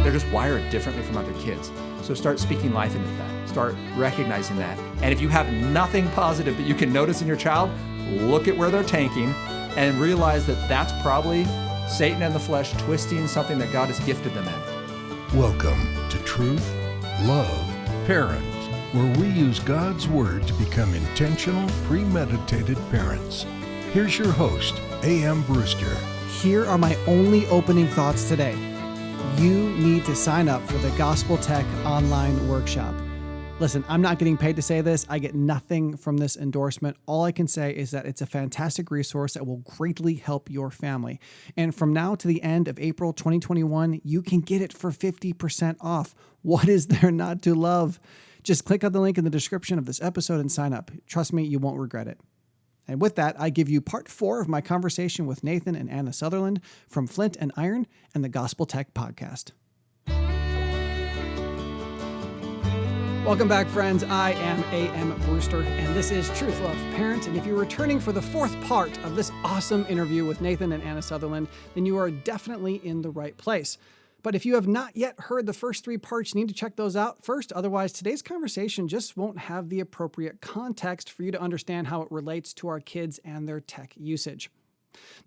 They're just wired differently from other kids. So start speaking life into that. Start recognizing that. And if you have nothing positive that you can notice in your child, look at where they're tanking and realize that that's probably Satan in the flesh twisting something that God has gifted them in. Welcome to Truth, Love, Parent, where we use God's Word to become intentional, premeditated parents. Here's your host, AMBrewster. Here are my only opening thoughts today. You need to sign up for the Gospel Tech online workshop. Listen, I'm not getting paid to say this. I get nothing from this endorsement. All I can say is that it's a fantastic resource that will greatly help your family. And from now to the end of April 2021, you can get it for 50% off. What is there not to love? Just click on the link in the description of this episode and sign up. Trust me, you won't regret it. And with that, I give you part 4 of my conversation with Nathan and Anna Sutherland from Flint and Iron and the Gospel Tech Podcast. Welcome back, friends. I am AMBrewster, and this is Truth, Love, Parent. And if you're returning for the 4th part of this awesome interview with Nathan and Anna Sutherland, then you are definitely in the right place. But if you have not yet heard the first 3 parts, you need to check those out first. Otherwise, today's conversation just won't have the appropriate context for you to understand how it relates to our kids and their tech usage.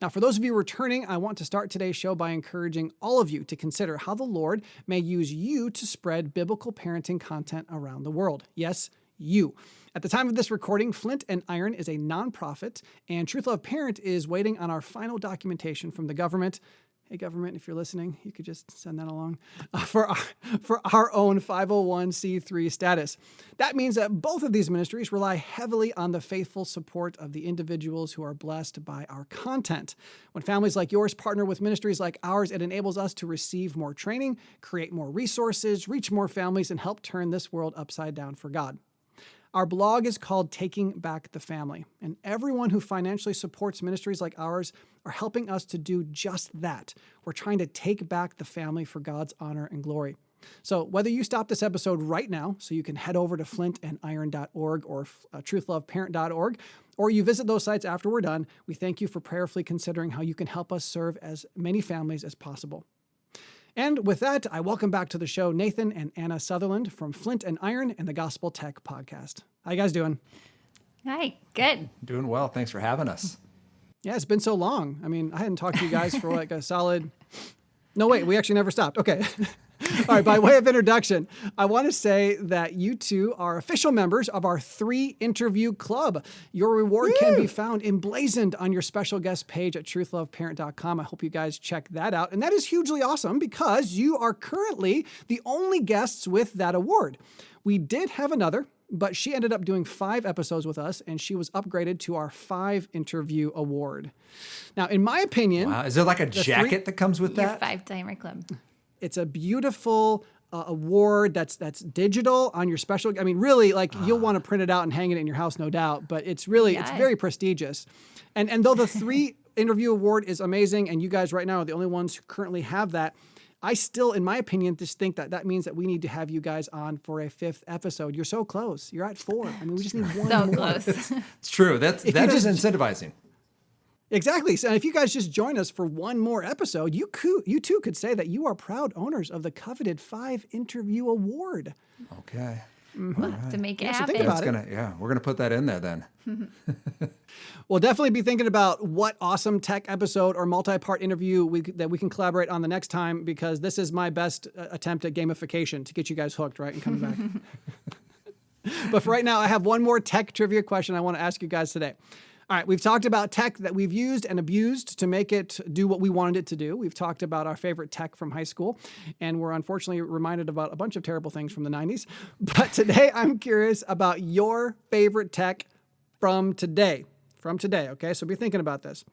Now, for those of you returning, I want to start today's show by encouraging all of you to consider how the Lord may use you to spread biblical parenting content around the world. Yes, you. At the time of this recording, Flint and Iron is a nonprofit, and Truth Love Parent is waiting on our final documentation from the government. Hey, government, if you're listening, you could just send that along for our own 501c3 status. That means that both of these ministries rely heavily on the faithful support of the individuals who are blessed by our content. When families like yours partner with ministries like ours, it enables us to receive more training, create more resources, reach more families, and help turn this world upside down for God. Our blog is called Taking Back the Family, and everyone who financially supports ministries like ours are helping us to do just that. We're trying to take back the family for God's honor and glory. So whether you stop this episode right now, so you can head over to flintandiron.org or truthloveparent.org, or you visit those sites after we're done, we thank you for prayerfully considering how you can help us serve as many families as possible. And with that, I welcome back to the show Nathan and Anna Sutherland from Flint and Iron and the Gospel Tech Podcast. How you guys doing? Hi, good. Doing well. Thanks for having us. Yeah, it's been so long. I mean, I hadn't talked to you guys for like a solid... No, wait, we actually never stopped. Okay. All right, by way of introduction, I want to say that you two are official members of our 3-interview club. Your reward can be found emblazoned on your special guest page at truthloveparent.com. I hope you guys check that out. And that is hugely awesome because you are currently the only guests with that award. We did have another, but she ended up doing 5 episodes with us, and she was upgraded to our 5-interview award. Now, in my opinion... Wow. Is there like a jacket that comes with Your that? 5-timer club. It's a beautiful award that's digital on your special... I mean, really, like, you'll want to print it out and hang it in your house, no doubt, but it's really, it's very prestigious. And though the 3-interview award is amazing, and you guys right now are the only ones who currently have that, I still, in my opinion, just think that that means that we need to have you guys on for a 5th episode. You're so close. You're at 4. I mean, we just need one So more. close. It's true. That is incentivizing. Exactly. So if you guys just join us for one more episode, you too could say that you are proud owners of the coveted 5-interview award. Okay. Mm-hmm. Right. To make it So think happen. about it. We're gonna put that in there then. We'll definitely be thinking about what awesome tech episode or multi-part interview that we can collaborate on the next time, because this is my best attempt at gamification to get you guys hooked, right, and coming back. But for right now, I have one more tech trivia question I want to ask you guys today. All right, we've talked about tech that we've used and abused to make it do what we wanted it to do. We've talked about our favorite tech from high school, and we're unfortunately reminded about a bunch of terrible things from the 90s. But today, I'm curious about your favorite tech from today. Okay? So be thinking about this.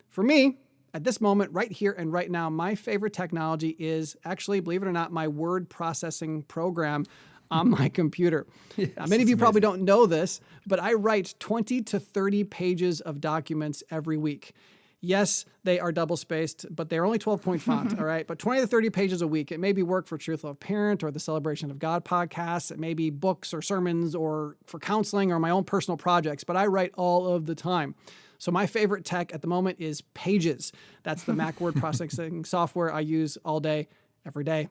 For me, at this moment, right here and right now, my favorite technology is actually, believe it or not, my word processing program on my computer. Yes, many of you probably don't know this, but I write 20 to 30 pages of documents every week. Yes, they are double-spaced, but they're only 12-point font, all right? But 20 to 30 pages a week. It may be work for Truth Love Parent or the Celebration of God podcast. It may be books or sermons or for counseling or my own personal projects, but I write all of the time. So my favorite tech at the moment is Pages. That's the Mac word processing software I use all day, every day.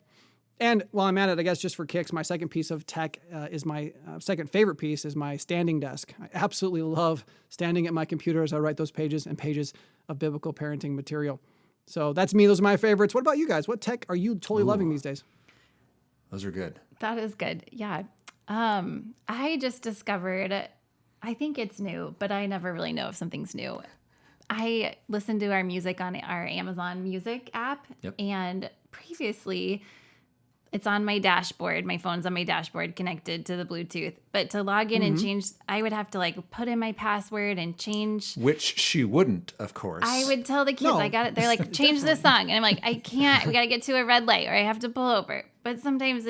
And while I'm at it, I guess just for kicks, my second piece of tech is my second favorite piece is my standing desk. I absolutely love standing at my computer as I write those pages and pages of biblical parenting material. So that's me. Those are my favorites. What about you guys? What tech are you totally loving these days? Those are good. That is good. Yeah. I just discovered, I think it's new, but I never really know if something's new. I listen to our music on our Amazon Music app. Yep. And previously, it's on my dashboard. My phone's on my dashboard connected to the Bluetooth. But to log in and change, I would have to like put in my password and change. Which she wouldn't, of course. I would tell the kids, No. I got it. They're like, change this song. And I'm like, I can't. We got to get to a red light or I have to pull over. But sometimes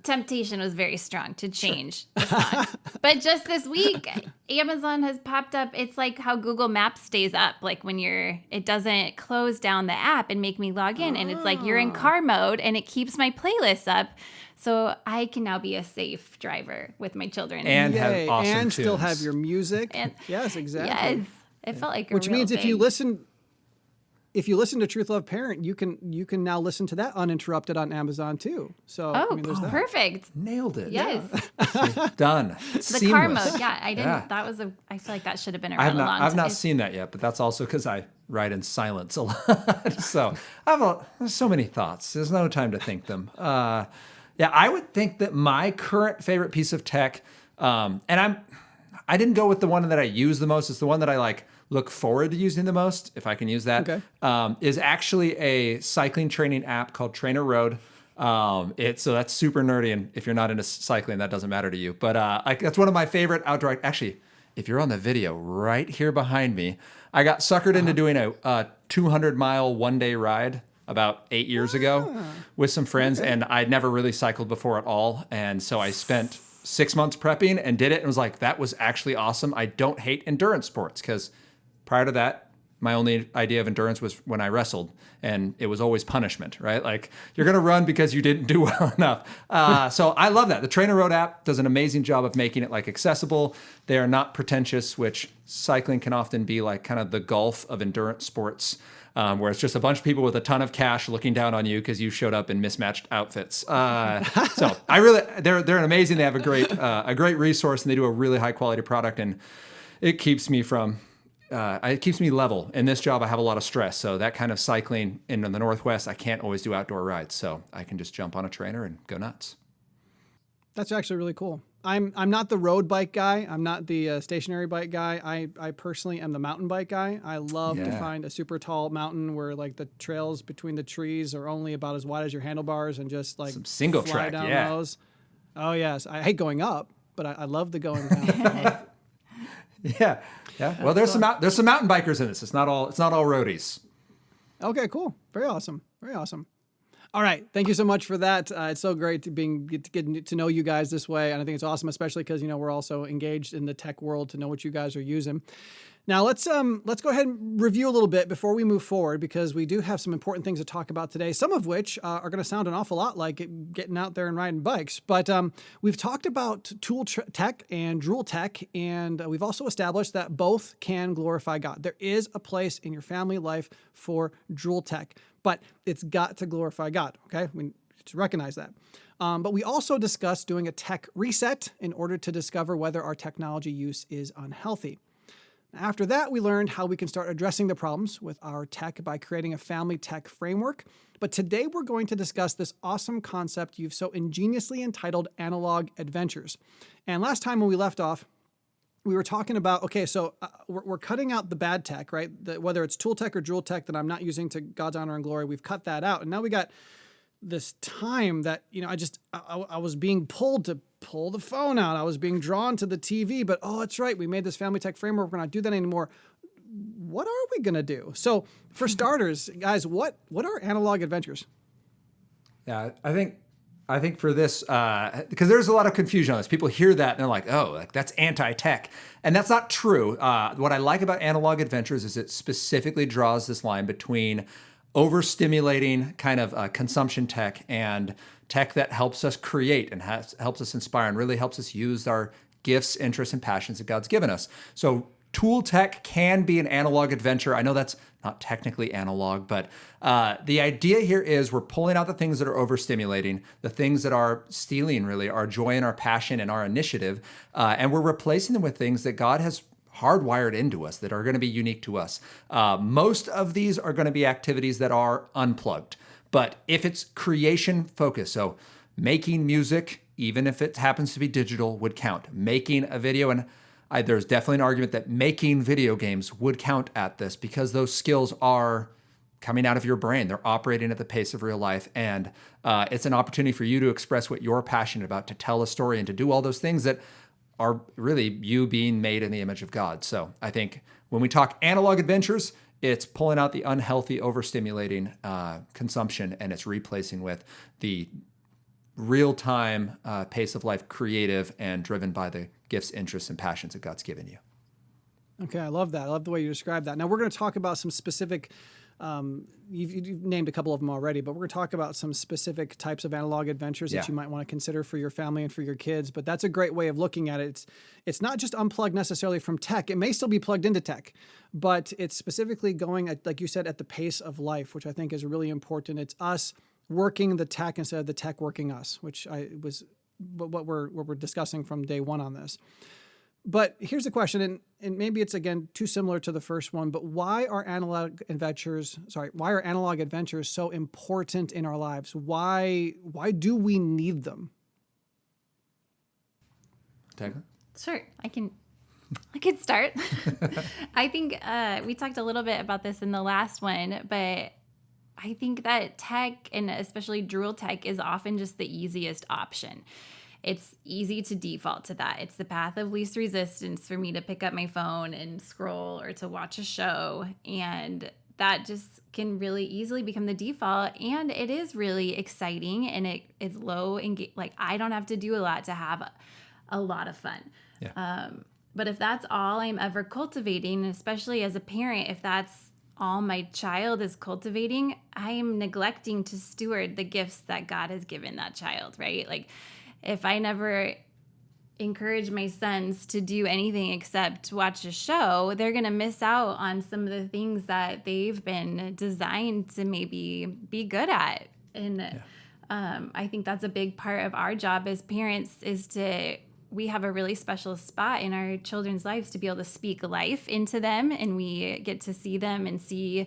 temptation was very strong to change the song. But just this week, Amazon has popped up. It's like how Google Maps stays up. Like when it doesn't close down the app and make me log in. And it's like you're in car mode and it keeps my playlists up. So I can now be a safe driver with my children. And have Yay. awesome And still tunes. have your music. And- Yes, exactly. Yes. It felt like Which a real means if you thing. listen to Truth Love Parent, you can now listen to that uninterrupted on Amazon too. So Oh, I mean, there's that. perfect. Nailed it. Yes. Done. The car mode. Yeah. I didn't. Yeah. I feel like that should have been I around have a long I've time. not seen that yet, but that's also because I write in silence a lot. So there's so many thoughts. There's no time to think them. Yeah, I would think that my current favorite piece of tech, and I didn't go with the one that I use the most. It's the one that I look forward to using the most, if I can use that. Okay. Is actually a cycling training app called Trainer Road. So that's super nerdy, and if you're not into cycling, that doesn't matter to you. But that's one of my favorite outdoor. Actually, if you're on the video right here behind me, I got suckered into doing a 200-mile one-day ride about 8 years ago with some friends, and I'd never really cycled before at all. And so I spent 6 months prepping and did it, and was like, that was actually awesome. I don't hate endurance sports because prior to that, my only idea of endurance was when I wrestled, and it was always punishment, right? Like, you're going to run because you didn't do well enough. So I love that. The Trainer Road app does an amazing job of making it accessible. They are not pretentious, which cycling can often be kind of the Gulf of endurance sports, where it's just a bunch of people with a ton of cash looking down on you because you showed up in mismatched outfits. So they're amazing. They have a great resource, and they do a really high quality product, and it keeps me level. In this job, I have a lot of stress. So that kind of cycling in the Northwest, I can't always do outdoor rides. So I can just jump on a trainer and go nuts. That's actually really cool. I'm not the road bike guy. I'm not the stationary bike guy. I personally am the mountain bike guy. I love to find a super tall mountain where the trails between the trees are only about as wide as your handlebars, and just some single fly track, down yeah. those. Oh yes, I hate going up, but I love the going down. Yeah. Well, there's some mountain bikers in this. It's not all roadies. Okay, cool. Very awesome. Very awesome. All right. Thank you so much for that. It's so great to get to know you guys this way. And I think it's awesome, especially because, we're also engaged in the tech world to know what you guys are using. Now let's go ahead and review a little bit before we move forward, because we do have some important things to talk about today, some of which are going to sound an awful lot like getting out there and riding bikes. But we've talked about tool tech and drool tech, and we've also established that both can glorify God. There is a place in your family life for drool tech, but it's got to glorify God, okay? We need to recognize that. But we also discussed doing a tech reset in order to discover whether our technology use is unhealthy. After that, we learned how we can start addressing the problems with our tech by creating a family tech framework. But today we're going to discuss this awesome concept you've so ingeniously entitled analog adventures. And last time when we left off, we were talking about, we're cutting out the bad tech, right? Whether it's tool tech or drool tech that I'm not using to God's honor and glory, we've cut that out. And now we got this time that, I was being pulled to pull the phone out. I was being drawn to the TV, but that's right. We made this family tech framework. We're not do that anymore. What are we going to do? So for starters, guys, what are analog adventures? Yeah, I think for this, because there's a lot of confusion on this. People hear that and they're like, that's anti-tech. And that's not true. What I like about analog adventures is it specifically draws this line between overstimulating kind of consumption tech and tech that helps us create and helps us inspire and really helps us use our gifts, interests, and passions that God's given us. So tool tech can be an analog adventure. I know that's not technically analog, but the idea here is we're pulling out the things that are overstimulating, the things that are stealing really our joy and our passion and our initiative, and we're replacing them with things that God has hardwired into us that are going to be unique to us. Most of these are going to be activities that are unplugged, but if it's creation focused, so making music, even if it happens to be digital, would count. Making a video, and there's definitely an argument that making video games would count at this because those skills are coming out of your brain. They're operating at the pace of real life. And it's an opportunity for you to express what you're passionate about, to tell a story and to do all those things that are really you being made in the image of God. So I think when we talk analog adventures, it's pulling out the unhealthy, overstimulating consumption, and it's replacing with the real-time pace of life, creative and driven by the gifts, interests, and passions that God's given you. Okay, I love that. I love the way you describe that. Now we're going to talk about some specific, you've named a couple of them already, but we're going to talk about some specific types of analog adventures that you might want to consider for your family and for your kids. But that's a great way of looking at it. It's not just unplugged necessarily from tech. It may still be plugged into tech, but it's specifically going at, like you said, at the pace of life, which I think is really important. It's us working the tech instead of the tech working us, which was what we're discussing from day one on this. But here's the question, and maybe it's again too similar to the first one, but why are analog adventures so important in our lives? Why do we need them? Taylor? Sure, I could start. I think we talked a little bit about this in the last one, but I think that tech, and especially Drool tech, is often just the easiest option. It's easy to default to that. It's the path of least resistance for me to pick up my phone and scroll or to watch a show. And that just can really easily become the default. And it is really exciting, and it is low like I don't have to do a lot to have a lot of fun. Yeah. But if that's all I'm ever cultivating, especially as a parent, if that's all my child is cultivating, I am neglecting to steward the gifts that God has given that child, right? Like if I never encourage my sons to do anything except watch a show, they're going to miss out on some of the things that they've been designed to maybe be good at. And I think that's a big part of our job as parents we have a really special spot in our children's lives to be able to speak life into them, and we get to see them and see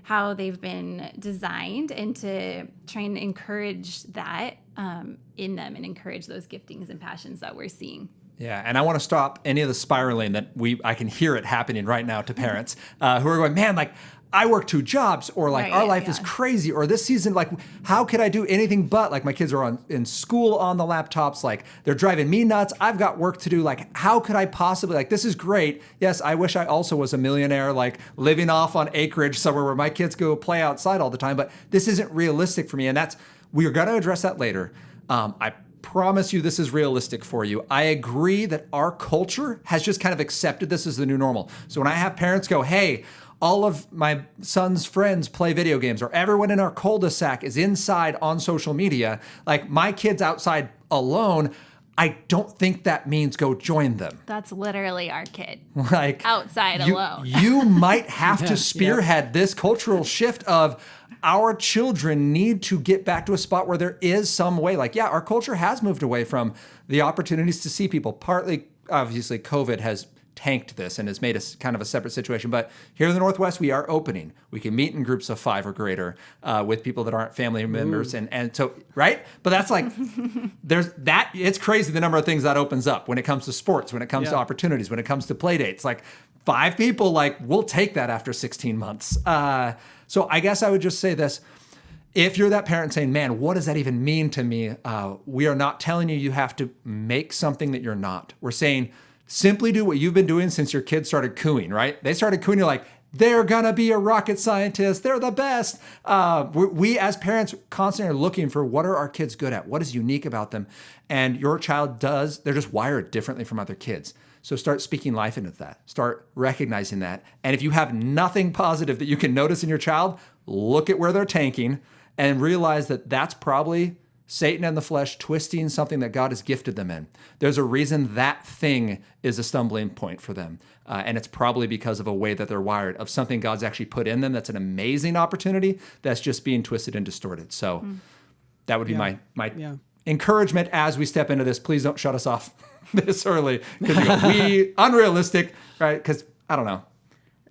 how they've been designed, and to try and encourage that in them and encourage those giftings and passions that we're seeing. Yeah, and I want to stop any of the spiraling that I can hear it happening right now to parents who are going, man, like I work 2 jobs, or like our life is crazy, or this season, like how could I do anything but, like my kids are in school on the laptops, like they're driving me nuts. I've got work to do. Like how could I possibly, like this is great. Yes, I wish I also was a millionaire, like living off on acreage somewhere where my kids go play outside all the time, but this isn't realistic for me. And we're going to address that later. I promise you this is realistic for you. I agree that our culture has just kind of accepted this as the new normal. So when I have parents go, hey, all of my son's friends play video games, or everyone in our cul-de-sac is inside on social media, like my kid's outside alone, I don't think that means go join them. That's literally our kid. Like outside alone. You might have to spearhead this cultural shift of our children need to get back to a spot where there is some way. Like, yeah, our culture has moved away from the opportunities to see people. Partly, obviously, COVID has tanked this and has made us kind of a separate situation. But here in the Northwest, we are opening. We can meet in groups of 5 or greater with people that aren't family members. And so, right? But that's like, it's crazy the number of things that opens up when it comes to sports, when it comes to opportunities, when it comes to play dates. Like 5 people, like we'll take that after 16 months. So I guess I would just say this. If you're that parent saying, man, what does that even mean to me? We are not telling you have to make something that you're not. We're saying, simply do what you've been doing since your kids started cooing, right? They started cooing, you're like, they're gonna be a rocket scientist, they're the best. We as parents constantly are looking for what are our kids good at? What is unique about them? And your child they're just wired differently from other kids. So start speaking life into that. Start recognizing that. And if you have nothing positive that you can notice in your child, look at where they're tanking and realize that that's probably Satan and the flesh twisting something that God has gifted them in. There's a reason that thing is a stumbling point for them. And it's probably because of a way that they're wired, of something God's actually put in them that's an amazing opportunity that's just being twisted and distorted. So that would be my encouragement as we step into this. Please don't shut us off this early, because we unrealistic, right? Because I don't know.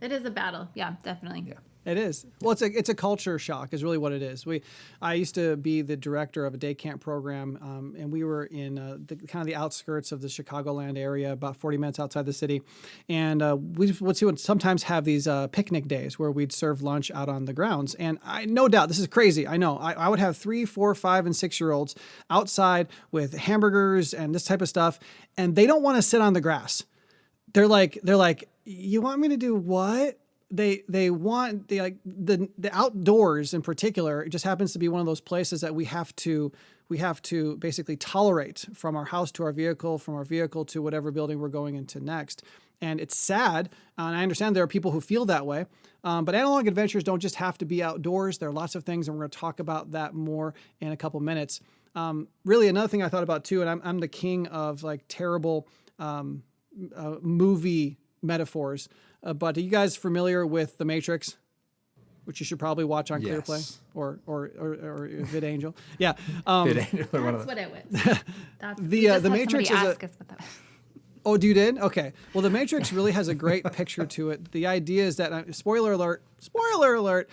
It is a battle. Yeah, definitely. Yeah. It is. Well, it's a culture shock is really what it is. I used to be the director of a day camp program, and we were in the outskirts of the Chicagoland area, about 40 minutes outside the city. And we would sometimes have these picnic days where we'd serve lunch out on the grounds. And no doubt, this is crazy. I know. I would have 3, 4, 5, and 6-year-olds outside with hamburgers and this type of stuff, and they don't want to sit on the grass. They're like, you want me to do what? They want the outdoors in particular. It just happens to be one of those places that we have to basically tolerate, from our house to our vehicle, from our vehicle to whatever building we're going into next. And it's sad, and I understand there are people who feel that way. But analog adventures don't just have to be outdoors. There are lots of things, and we're going to talk about that more in a couple minutes. Really, another thing I thought about too, and I'm the king of terrible movie metaphors. But are you guys familiar with The Matrix, which you should probably watch on ClearPlay or VidAngel? Yeah, VidAngel. That's what it was. The Matrix is ask us what that was. Oh, you did? Okay. Well, The Matrix really has a great picture to it. The idea is that, spoiler alert,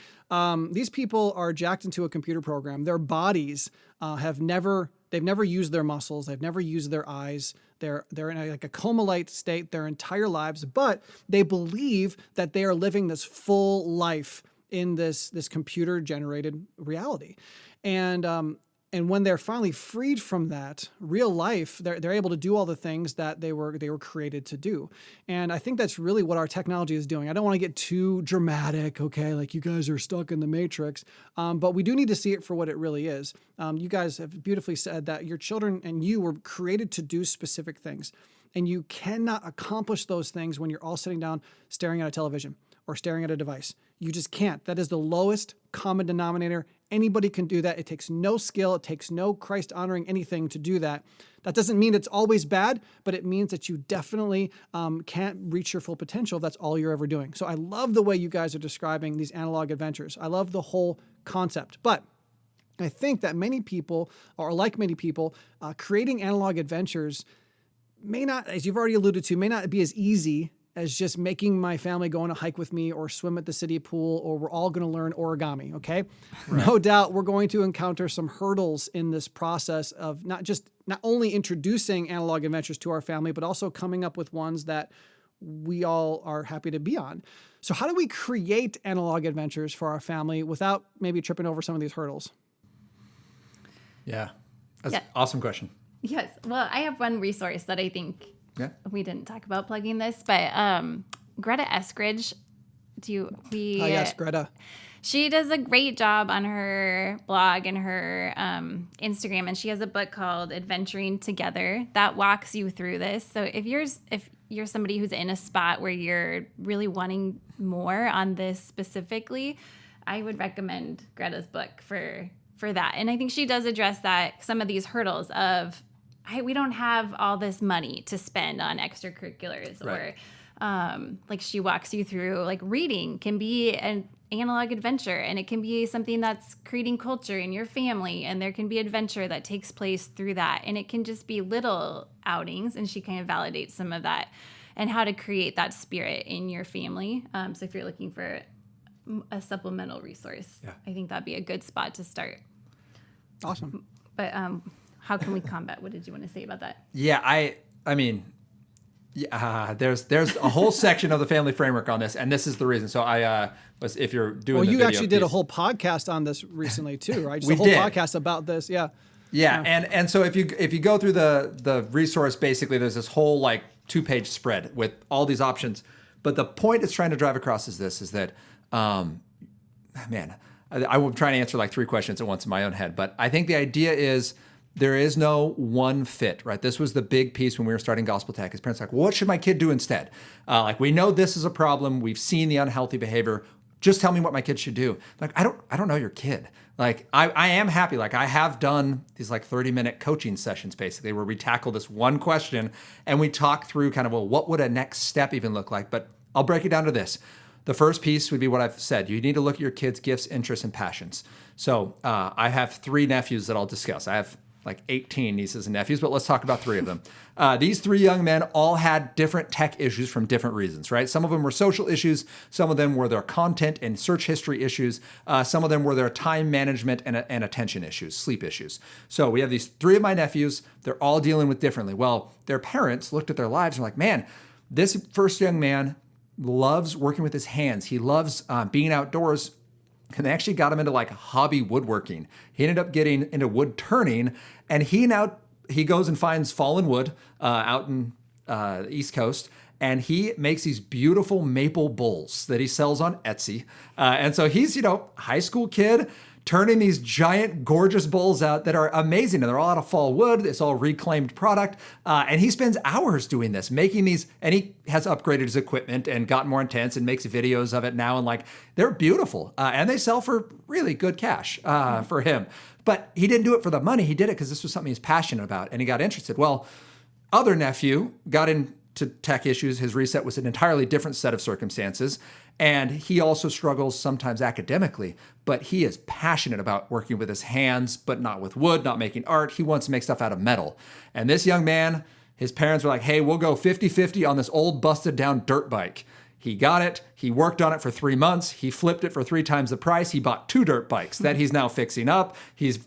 these people are jacked into a computer program. Their bodies they've never used their muscles. They've never used their eyes. They're in a coma-like state their entire lives, but they believe that they are living this full life in this computer-generated reality. And when they're finally freed from that real life, they're able to do all the things that they were created to do. And I think that's really what our technology is doing. I don't want to get too dramatic, okay? Like you guys are stuck in the Matrix, but we do need to see it for what it really is. You guys have beautifully said that your children and you were created to do specific things. And you cannot accomplish those things when you're all sitting down staring at a television or staring at a device. You just can't. That is the lowest common denominator. Anybody can do that. It takes no skill. It takes no Christ-honoring anything to do that. That doesn't mean it's always bad, but it means that you definitely can't reach your full potential if that's all you're ever doing. So I love the way you guys are describing these analog adventures. I love the whole concept. But I think that many people, or like many people, creating analog adventures may not, as you've already alluded to, may not be as easy as just making my family go on a hike with me or swim at the city pool, or we're all going to learn origami, okay? Right. No doubt we're going to encounter some hurdles in this process of not only introducing analog adventures to our family, but also coming up with ones that we all are happy to be on. So how do we create analog adventures for our family without maybe tripping over some of these hurdles? Yeah, that's an awesome question. Yes. Well, I have one resource that I think we didn't talk about plugging this, but Greta Eskridge. Yes, Greta. She does a great job on her blog and her Instagram, and she has a book called Adventuring Together that walks you through this. So if you're somebody who's in a spot where you're really wanting more on this specifically, I would recommend Greta's book for that. And I think she does address some of these hurdles of, we don't have all this money to spend on extracurriculars, right. Or like she walks you through, like reading can be an analog adventure, and it can be something that's creating culture in your family, and there can be adventure that takes place through that, and it can just be little outings, and she kind of validates some of that and how to create that spirit in your family. So if you're looking for a supplemental resource, I think that'd be a good spot to start. Awesome. But how can we combat? What did you want to say about that? Yeah, I mean, there's a whole section of the family framework on this, and this is the reason. So if you're doing, you actually did a whole podcast on this recently too, right? Just a whole podcast about this, yeah. And so if you go through the resource, basically there's this whole 2-page spread with all these options. But the point it's trying to drive across is that, I'm trying to answer 3 questions at once in my own head. But I think the idea is, there is no one fit, right? This was the big piece when we were starting Gospel Tech. His parents what should my kid do instead? We know this is a problem. We've seen the unhealthy behavior. just tell me what my kid should do. Like, I don't know your kid. Like, I am happy. Like, I have done these like 30-minute coaching sessions basically where we tackle this one question and we talk through kind of, well, what would a next step even look like? But I'll break it down to this. The first piece would be what I've said. You need to look at your kids' gifts, interests, and passions. So I have 3 nephews that I'll discuss. I have like 18 nieces and nephews, but let's talk about 3 of them. These 3 young men all had different tech issues from different reasons, right? Some of them were social issues. Some of them were their content and search history issues. Some of them were their time management and attention issues, sleep issues. So we have these 3 of my nephews. They're all dealing with differently. Well, their parents looked at their lives and were like, man, this first young man loves working with his hands. He loves being outdoors. And they actually got him into like hobby woodworking. He ended up getting into wood turning, and he goes and finds fallen wood out in the East Coast, and he makes these beautiful maple bowls that he sells on Etsy. And so he's, high school kid turning these giant, gorgeous bowls out that are amazing. And they're all out of fall wood. It's all reclaimed product. And he spends hours doing this, making these, and he has upgraded his equipment and gotten more intense and makes videos of it now. And like, they're beautiful. And they sell for really good cash for him. But he didn't do it for the money. He did it because this was something he's passionate about and he got interested. Well, other nephew got into tech issues. His reset was an entirely different set of circumstances. And he also struggles sometimes academically, but he is passionate about working with his hands, but not with wood, not making art. He wants to make stuff out of metal. And this young man, his parents were like, hey, we'll go 50-50 on this old busted down dirt bike. He got it. He worked on it for 3 months. He flipped it for 3 times the price. He bought 2 dirt bikes that he's now fixing up. He's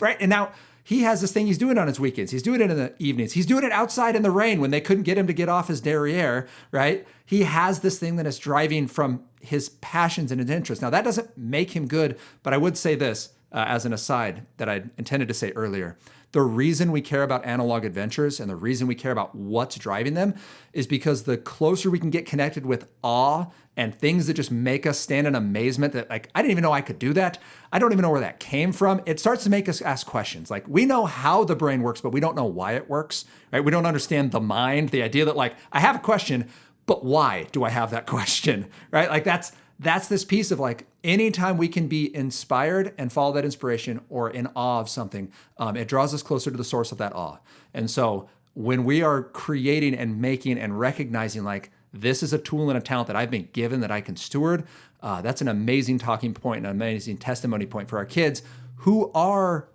right. And now he has this thing he's doing on his weekends. He's doing it in the evenings. He's doing it outside in the rain when they couldn't get him to get off his derriere, right? He has this thing that is driving from his passions and his interests. Now, that doesn't make him good, but I would say this as an aside that I intended to say earlier. The reason we care about analog adventures and the reason we care about what's driving them is because the closer we can get connected with awe and things that just make us stand in amazement that like, I didn't even know I could do that. I don't even know where that came from. It starts to make us ask questions. Like we know how the brain works, but we don't know why it works, right? We don't understand the mind, the idea that like, I have a question, but why do I have that question, right? Like that's this piece of like, anytime we can be inspired and follow that inspiration or in awe of something, it draws us closer to the source of that awe. And so when we are creating and making and recognizing like, this is a tool and a talent that I've been given that I can steward, that's an amazing talking point and an amazing testimony point for our kids who are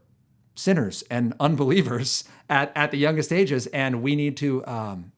sinners and unbelievers at the youngest ages. And we need to,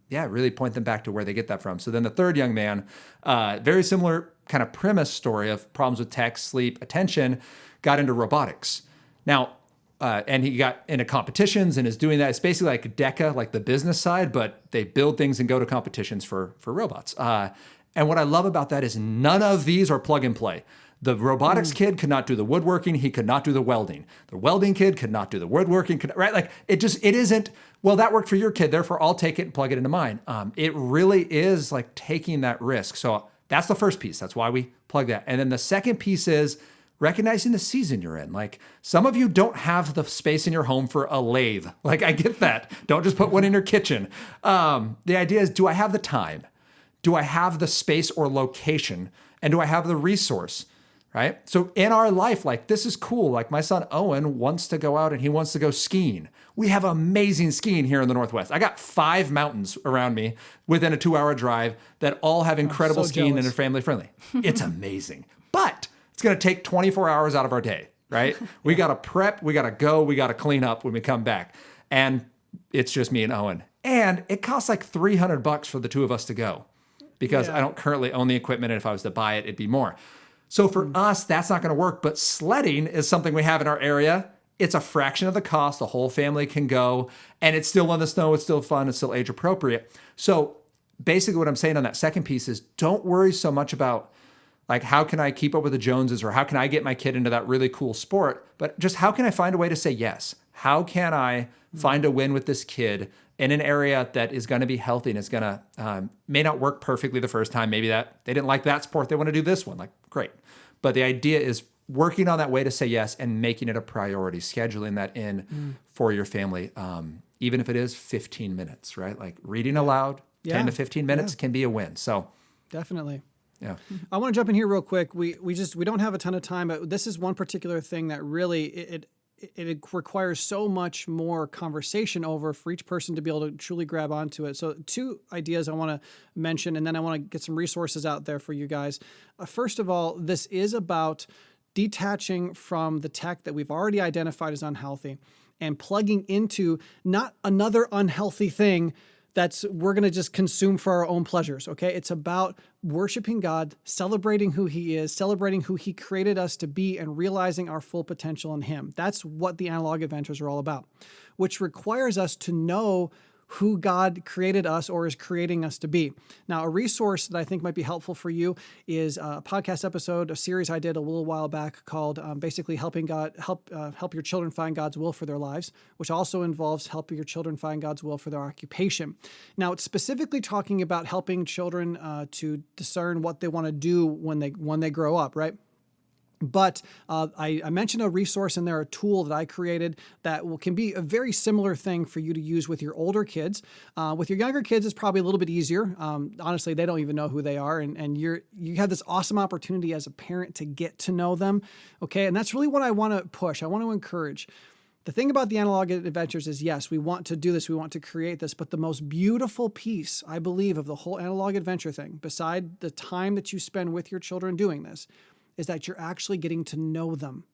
really point them back to where they get that from. So then the third young man, very similar kind of premise story of problems with tech, sleep, attention, got into robotics. Now, and he got into competitions and is doing that. It's basically like DECA, like the business side, but they build things and go to competitions for robots. And what I love about that is none of these are plug and play. The robotics kid could not do the woodworking. He could not do the welding. The welding kid could not do the woodworking, right? Like it isn't, well, that worked for your kid, therefore I'll take it and plug it into mine. It really is like taking that risk. So that's the first piece. That's why we plug that. And then the second piece is recognizing the season you're in. Like some of you don't have the space in your home for a lathe. Like I get that. Don't just put one in your kitchen. The idea is, do I have the time? Do I have the space or location? And do I have the resource? Right? So in our life, like this is cool. Like my son Owen wants to go out and he wants to go skiing. We have amazing skiing here in the Northwest. I got 5 mountains around me within a 2-hour drive that all have incredible skiing jealous. and are family friendly. It's amazing. But it's going to take 24 hours out of our day, right? We got to prep, we got to go, we got to clean up when we come back. And it's just me and Owen. And it costs like $300 for the 2 of us to go because I don't currently own the equipment. And if I was to buy it, it'd be more. So for us, that's not going to work. But sledding is something we have in our area. It's a fraction of the cost. The whole family can go. And it's still on the snow. It's still fun. It's still age appropriate. So basically what I'm saying on that second piece is don't worry so much about like, how can I keep up with the Joneses or how can I get my kid into that really cool sport? But just how can I find a way to say yes? How can I find a win with this kid in an area that is going to be healthy and is going to, may not work perfectly the first time. Maybe that they didn't like that sport. They want to do this one. Like, great. But the idea is working on that way to say yes and making it a priority, scheduling that in for your family, even if it is 15 minutes, right? Like reading aloud, 10 to 15 minutes can be a win. So Definitely. Yeah. I want to jump in here real quick. We don't have a ton of time, but this is one particular thing that really it requires so much more conversation over for each person to be able to truly grab onto it. So 2 ideas I want to mention, and then I want to get some resources out there for you guys. First of all, this is about detaching from the tech that we've already identified as unhealthy and plugging into not another unhealthy thing we're going to just consume for our own pleasures, okay? It's about worshiping God, celebrating who he is, celebrating who he created us to be, and realizing our full potential in him. That's what the analog adventures are all about, which requires us to know who God created us or is creating us to be. Now, a resource that I think might be helpful for you is a podcast episode, a series I did a little while back called basically help your children find God's will for their lives, which also involves helping your children find God's will for their occupation. Now, it's specifically talking about helping children to discern what they want to do when they grow up, right? But I mentioned a resource in there, a tool that I created that can be a very similar thing for you to use with your older kids. With your younger kids, it's probably a little bit easier. Honestly, they don't even know who they are, and you have this awesome opportunity as a parent to get to know them. Okay, and that's really what I want to push. I want to encourage. The thing about the analog adventures is, yes, we want to do this, we want to create this, but the most beautiful piece, I believe, of the whole analog adventure thing, beside the time that you spend with your children doing this, is that you're actually getting to know them.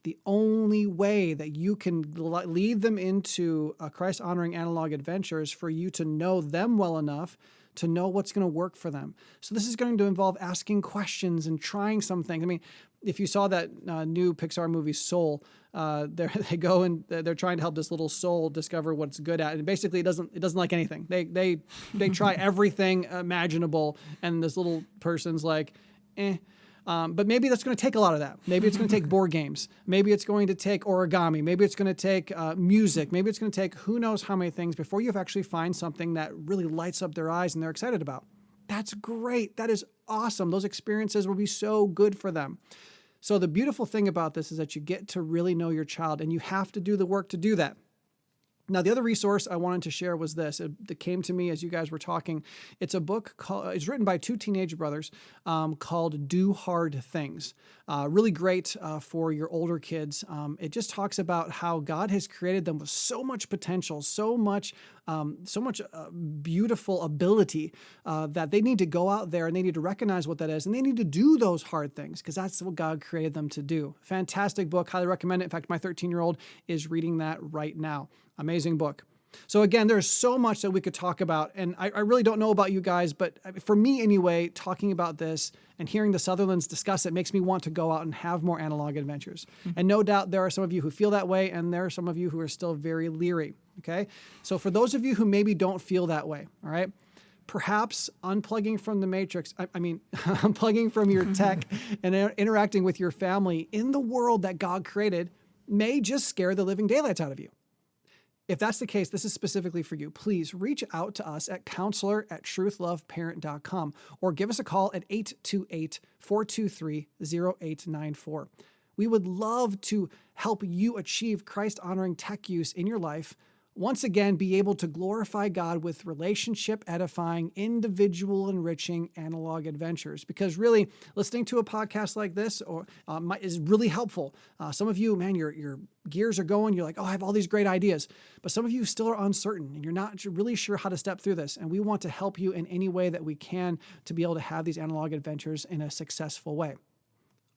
The only way that you can lead them into a Christ-honoring analog adventure is for you to know them well enough to know what's going to work for them. So this is going to involve asking questions and trying some things. I mean, if you saw that new Pixar movie Soul, they go and they're trying to help this little soul discover what it's good at, and basically it doesn't like anything. They try everything imaginable, and this little person's like, eh. But maybe that's going to take a lot of that. Maybe it's going to take board games. Maybe it's going to take origami. Maybe it's going to take music. Maybe it's going to take who knows how many things before you actually find something that really lights up their eyes and they're excited about. That's great. That is awesome. Those experiences will be so good for them. So the beautiful thing about this is that you get to really know your child, and you have to do the work to do that. Now, the other resource I wanted to share was this. It came to me as you guys were talking. It's a book it's written by 2 teenage brothers called Do Hard Things. Really great for your older kids. It just talks about how God has created them with so much potential, so much beautiful ability that they need to go out there and they need to recognize what that is, and they need to do those hard things because that's what God created them to do. Fantastic book. Highly recommend it. In fact, my 13-year-old is reading that right now. Amazing book. So again, there's so much that we could talk about, and I really don't know about you guys, but for me anyway, talking about this and hearing the Sutherlands discuss it makes me want to go out and have more analog adventures. Mm-hmm. And no doubt there are some of you who feel that way, and there are some of you who are still very leery, okay? So for those of you who maybe don't feel that way, all right, perhaps unplugging from the matrix, unplugging from your tech and interacting with your family in the world that God created may just scare the living daylights out of you. If that's the case, this is specifically for you. Please reach out to us at counselor@truth.loveparent.com or give us a call at 828-423-0894. We would love to help you achieve Christ-honoring tech use in your life. Once again, be able to glorify God with relationship-edifying, individual enriching analog adventures. Because really, listening to a podcast like this is really helpful. Some of you, man, your gears are going. You're like, oh, I have all these great ideas. But some of you still are uncertain, and you're not really sure how to step through this. And we want to help you in any way that we can to be able to have these analog adventures in a successful way.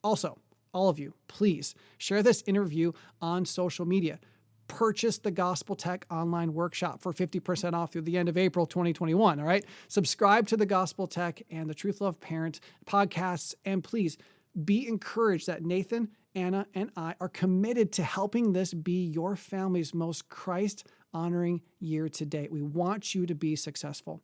Also, all of you, please share this interview on social media. Purchase the Gospel Tech online workshop for 50% off through the end of April 2021, all right? Subscribe to the Gospel Tech and the Truth Love Parent podcasts, and please be encouraged that Nathan, Anna, and I are committed to helping this be your family's most Christ-honoring year to date. We want you to be successful.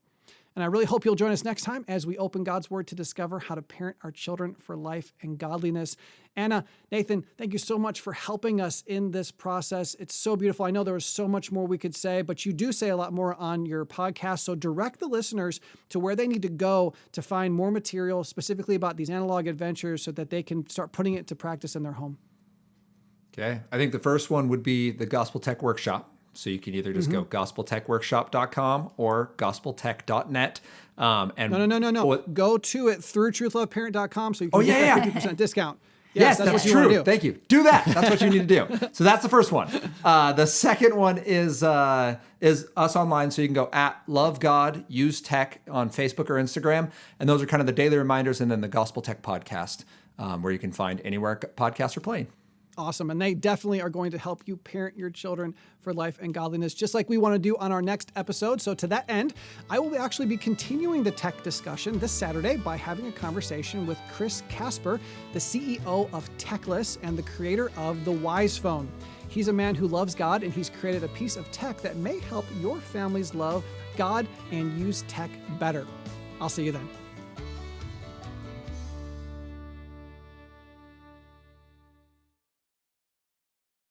And I really hope you'll join us next time as we open God's Word to discover how to parent our children for life and godliness. Anna, Nathan, thank you so much for helping us in this process. It's so beautiful. I know there was so much more we could say, but you do say a lot more on your podcast. So direct the listeners to where they need to go to find more material specifically about these analog adventures so that they can start putting it to practice in their home. Okay. I think the first one would be the Gospel Tech Workshop. So you can either just go gospeltechworkshop.com or gospeltech.net. No. Go to it through truth.loveparent.com so you can get that 50% discount. Yes, that's that's what you want true. to do. Thank you. Do that. That's what you need to do. So that's the first one. The second one is us online. So you can go at Love God, Use Tech on Facebook or Instagram. And those are kind of the daily reminders. And then the Gospel Tech podcast, where you can find anywhere podcasts are playing. Awesome. And they definitely are going to help you parent your children for life and godliness, just like we want to do on our next episode. So to that end, I will actually be continuing the tech discussion this Saturday by having a conversation with Chris Casper, the CEO of Techless and the creator of the Wise Phone. He's a man who loves God, and he's created a piece of tech that may help your families love God and use tech better. I'll see you then.